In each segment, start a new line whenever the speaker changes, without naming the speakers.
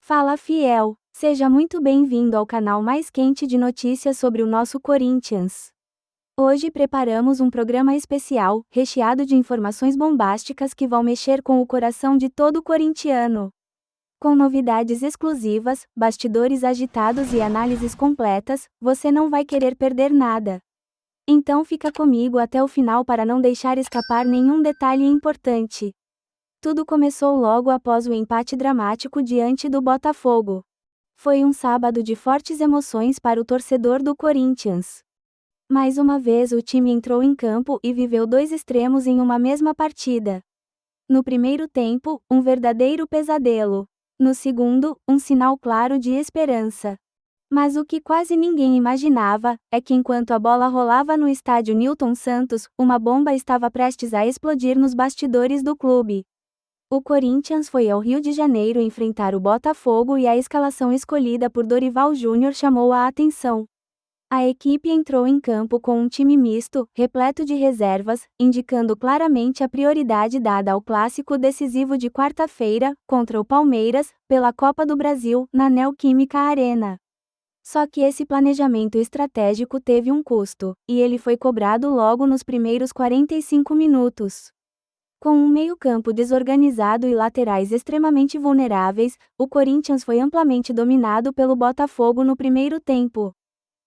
Fala fiel, seja muito bem-vindo ao canal mais quente de notícias sobre o nosso Corinthians. Hoje preparamos um programa especial, recheado de informações bombásticas que vão mexer com o coração de todo corintiano. Com novidades exclusivas, bastidores agitados e análises completas, você não vai querer perder nada. Então fica comigo até o final para não deixar escapar nenhum detalhe importante. Tudo começou logo após o empate dramático diante do Botafogo. Foi um sábado de fortes emoções para o torcedor do Corinthians. Mais uma vez o time entrou em campo e viveu dois extremos em uma mesma partida. No primeiro tempo, um verdadeiro pesadelo. No segundo, um sinal claro de esperança. Mas o que quase ninguém imaginava é que enquanto a bola rolava no estádio Newton Santos, uma bomba estava prestes a explodir nos bastidores do clube. O Corinthians foi ao Rio de Janeiro enfrentar o Botafogo e a escalação escolhida por Dorival Júnior chamou a atenção. A equipe entrou em campo com um time misto, repleto de reservas, indicando claramente a prioridade dada ao clássico decisivo de quarta-feira, contra o Palmeiras, pela Copa do Brasil, na Neoquímica Arena. Só que esse planejamento estratégico teve um custo, e ele foi cobrado logo nos primeiros 45 minutos. Com um meio-campo desorganizado e laterais extremamente vulneráveis, o Corinthians foi amplamente dominado pelo Botafogo no primeiro tempo.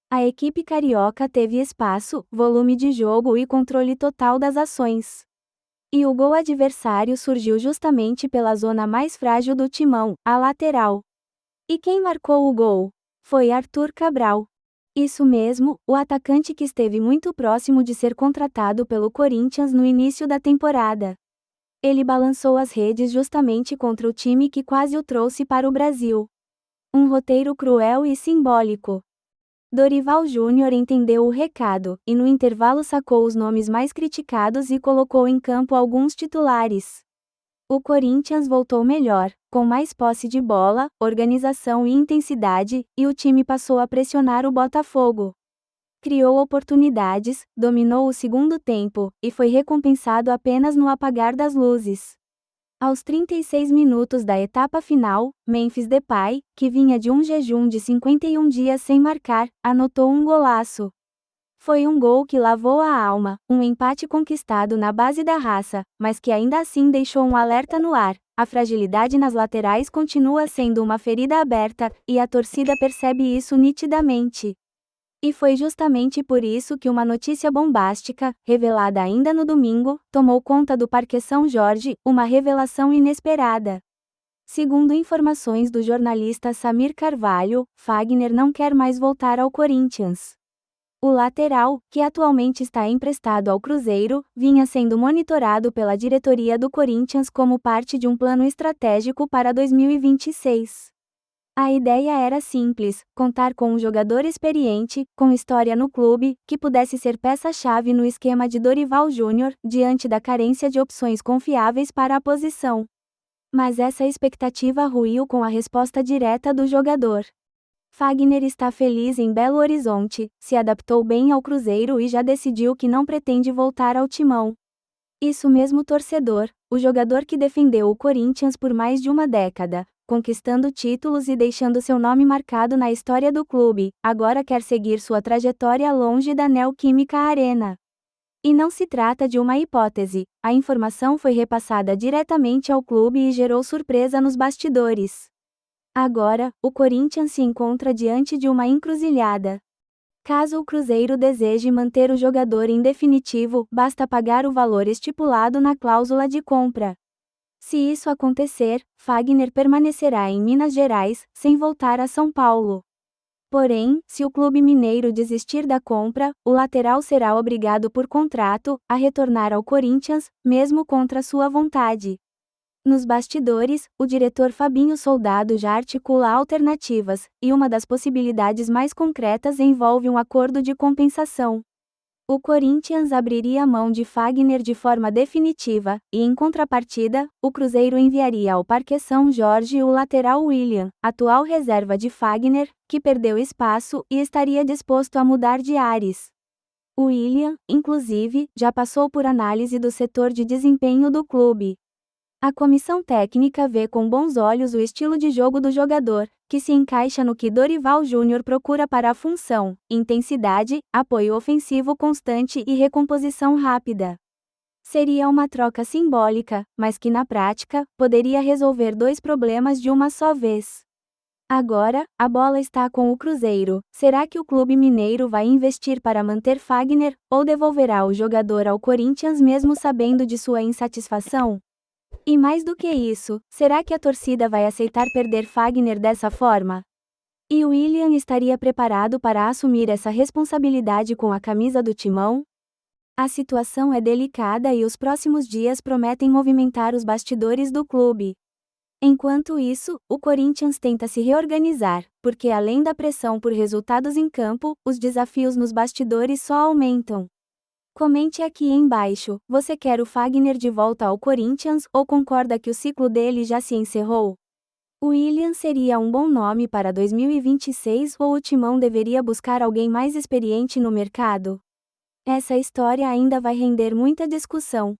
A equipe carioca teve espaço, volume de jogo e controle total das ações. E o gol adversário surgiu justamente pela zona mais frágil do timão, a lateral. E quem marcou o gol? Foi Arthur Cabral. Isso mesmo, o atacante que esteve muito próximo de ser contratado pelo Corinthians no início da temporada. Ele balançou as redes justamente contra o time que quase o trouxe para o Brasil. Um roteiro cruel e simbólico. Dorival Júnior entendeu o recado, e no intervalo sacou os nomes mais criticados e colocou em campo alguns titulares. O Corinthians voltou melhor, com mais posse de bola, organização e intensidade, e o time passou a pressionar o Botafogo. Criou oportunidades, dominou o segundo tempo, e foi recompensado apenas no apagar das luzes. Aos 36 minutos da etapa final, Memphis Depay, que vinha de um jejum de 51 dias sem marcar, anotou um golaço. Foi um gol que lavou a alma, um empate conquistado na base da raça, mas que ainda assim deixou um alerta no ar. A fragilidade nas laterais continua sendo uma ferida aberta, e a torcida percebe isso nitidamente. E foi justamente por isso que uma notícia bombástica, revelada ainda no domingo, tomou conta do Parque São Jorge, uma revelação inesperada. Segundo informações do jornalista Samir Carvalho, Fagner não quer mais voltar ao Corinthians. O lateral, que atualmente está emprestado ao Cruzeiro, vinha sendo monitorado pela diretoria do Corinthians como parte de um plano estratégico para 2026. A ideia era simples: contar com um jogador experiente, com história no clube, que pudesse ser peça-chave no esquema de Dorival Júnior, diante da carência de opções confiáveis para a posição. Mas essa expectativa ruiu com a resposta direta do jogador. Fagner está feliz em Belo Horizonte, se adaptou bem ao Cruzeiro e já decidiu que não pretende voltar ao timão. Isso mesmo, torcedor, o jogador que defendeu o Corinthians por mais de uma década, conquistando títulos e deixando seu nome marcado na história do clube, agora quer seguir sua trajetória longe da Neoquímica Arena. E não se trata de uma hipótese, a informação foi repassada diretamente ao clube e gerou surpresa nos bastidores. Agora, o Corinthians se encontra diante de uma encruzilhada. Caso o Cruzeiro deseje manter o jogador em definitivo, basta pagar o valor estipulado na cláusula de compra. Se isso acontecer, Fagner permanecerá em Minas Gerais, sem voltar a São Paulo. Porém, se o clube mineiro desistir da compra, o lateral será obrigado por contrato a retornar ao Corinthians, mesmo contra sua vontade. Nos bastidores, o diretor Fabinho Soldado já articula alternativas, e uma das possibilidades mais concretas envolve um acordo de compensação. O Corinthians abriria mão de Fagner de forma definitiva, e em contrapartida, o Cruzeiro enviaria ao Parque São Jorge o lateral William, atual reserva de Fagner, que perdeu espaço e estaria disposto a mudar de ares. O William, inclusive, já passou por análise do setor de desempenho do clube. A comissão técnica vê com bons olhos o estilo de jogo do jogador, que se encaixa no que Dorival Júnior procura para a função: intensidade, apoio ofensivo constante e recomposição rápida. Seria uma troca simbólica, mas que na prática, poderia resolver dois problemas de uma só vez. Agora, a bola está com o Cruzeiro. Será que o clube mineiro vai investir para manter Fagner, ou devolverá o jogador ao Corinthians mesmo sabendo de sua insatisfação? E mais do que isso, será que a torcida vai aceitar perder Fagner dessa forma? E o Willian estaria preparado para assumir essa responsabilidade com a camisa do Timão? A situação é delicada e os próximos dias prometem movimentar os bastidores do clube. Enquanto isso, o Corinthians tenta se reorganizar, porque além da pressão por resultados em campo, os desafios nos bastidores só aumentam. Comente aqui embaixo, você quer o Fagner de volta ao Corinthians ou concorda que o ciclo dele já se encerrou? O Willian seria um bom nome para 2026 ou o Timão deveria buscar alguém mais experiente no mercado? Essa história ainda vai render muita discussão.